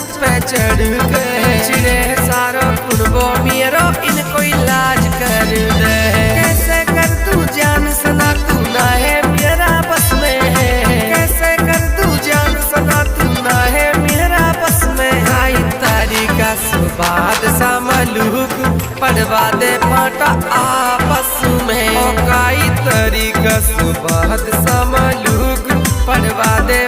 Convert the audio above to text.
छत पे चढ़ के चिड़े सारो कुनबो मेरो इनको इलाज कर दे। कैसे कर तू जान सना तू ना है मेरा बस में है, कैसे कर तू जान सना तू ना है मेरा बस में। आई तारीका सुबाद सा मलूक पढ़वा दे फाटा आपस में। काई तरीका सुबाद सा मलूक पढ़वा दे